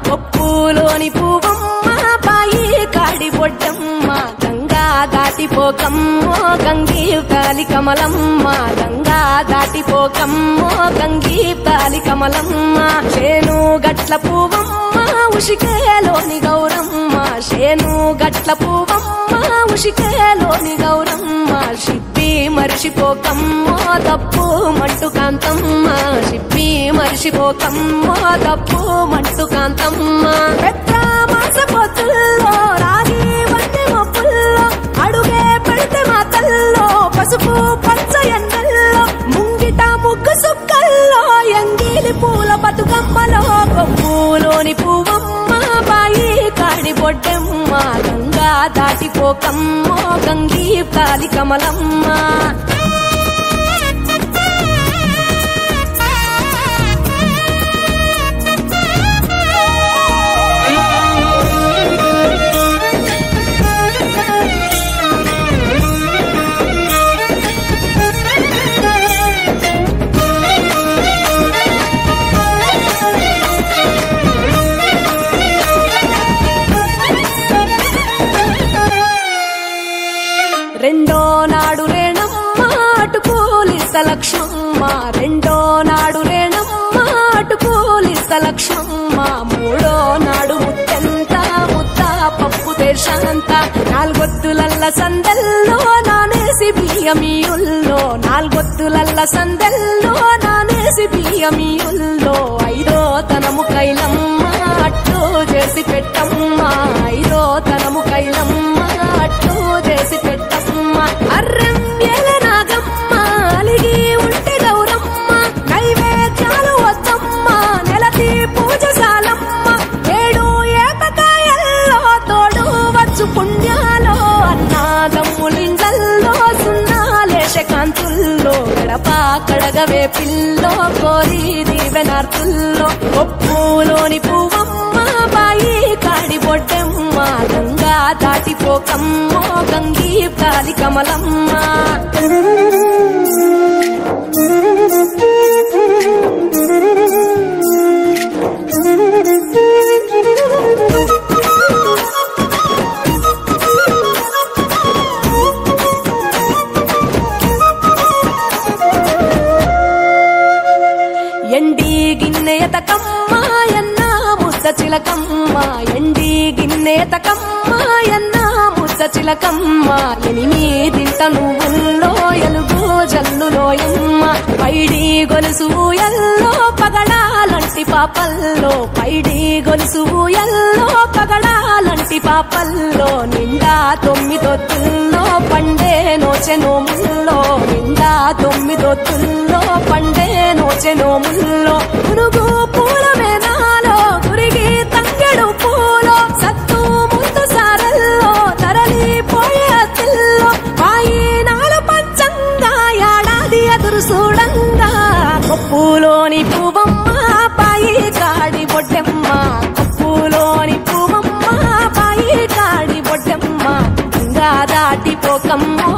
కొప్పులోని పువ్వమ్మ బాయి కాడి బొడ్డమ్మ గంగా దాటిపోకమ్మో గంగీతాలి కమలమ్మ గంగా దాటిపోకమ్మో గంగీతాలి కమలమ్మ శేను గట్ల పువ్వమ్మ ఉషికేలోని గౌరమ్మ శేను గట్ల పువ్వమ్మ ఉషికేలోని గౌరమ్మ షిప్పి మరిషిపోకమ్మో తప్పు మంటు కాంతమ్మ షిప్పి మరిషిపోకమ్మో తప్పు మంటు కాంతమ్మ పెద్ద మాసపోతుల్లో రాగి వంటి మొప్పుల్లో అడుగే పెడితే మా తల్లో పసుపు పచ్చ ఎండల్లో ముంగిట ముగ్గు సుక్కల్లో ఎంగిలి పూల బతుకమ్మలో కొప్పులోని పువ్వమ్మ బాయి కాడి బొడ్డమ్మ గంగా దాటిపోకమ్మో గంగీతాలి కమలమ్మ రెండో నాడు రేణమ్మ అటు పోలీస లక్ష్మమ్మ రెండో నాడు రేణమ్మ అటు పోలీస లక్ష్మమ్మ మూడో నాడు ముత్తెంత ముద్ద పప్పు దేశంత నాలుగొత్తులల్ల సందెల్లో నానేసి బియ్యమియుల్లో నాలుగొత్తులల్ల సందెల్లో నానేసి బియ్యమియుల్లో ఐదో తనము కైలమ్మ అట్టు చేసి పెట్టమ్మ ఐదో తనము కైలమ్మ అట్టు చేసి పెట్టమ్మ అర్రం ఏల నాగమ్మ అలిగి ఉంటే గౌరమ్మ నైవేద్యాలు వద్దమ్మ నెలతి పూజశాలమ్మ ఏడు ఏపకాయల్లో తోడు వచ్చు పుణ్యాలో అన్నాదమ్ములింగల్లో సున్నాలేశ కాంతుల్లో గడప కడగవే పిల్లో కోరి దీవెనార్తుల్లో కొప్పులోని పువ్వమ్మ బాయి కాడి బొడ్డమ్మ గంగా దాటిపోకమ్మో గంగీతాలి కమలమ్మ ఎండి గిన్నెయతకమ్మ ఎన్న ముద్ద చిలకమ్మ ఎండి గిన్నెయతకమ్మ ఎన్న ముద్ద చిలకమ్మ ఎనిమిదింట నువ్వుల్లో ఎలుగు జల్లులోయమ్మ పైడి గొలుసు ఎల్లో పగడాలంటి పాపల్లో పైడి గొలుసు ఎల్లో పగడాలంటి పాపల్లో నిండా తొమ్మిదొత్తుల్లో పండే నోచె నోముల్లో నిండా తొమ్మిదొత్తుల్లో పండే నోచె నోముల్లో పునుగు పూల మేనాలో గురిగి తంగెడు పూలో సత్తు ముందు సారల్లో తరలిపోయే అతిల్లో పాయినాలు పంచంగా ఏడాది ఎదురు చూడంగా కొప్పులోని పువ్వమ్మ పాయి కాడి బొడ్డమ్మ కొప్పులోని పువ్వమ్మ పాయి కాడి బొడ్డమ్మ గంగా దాటిపోకమ్మో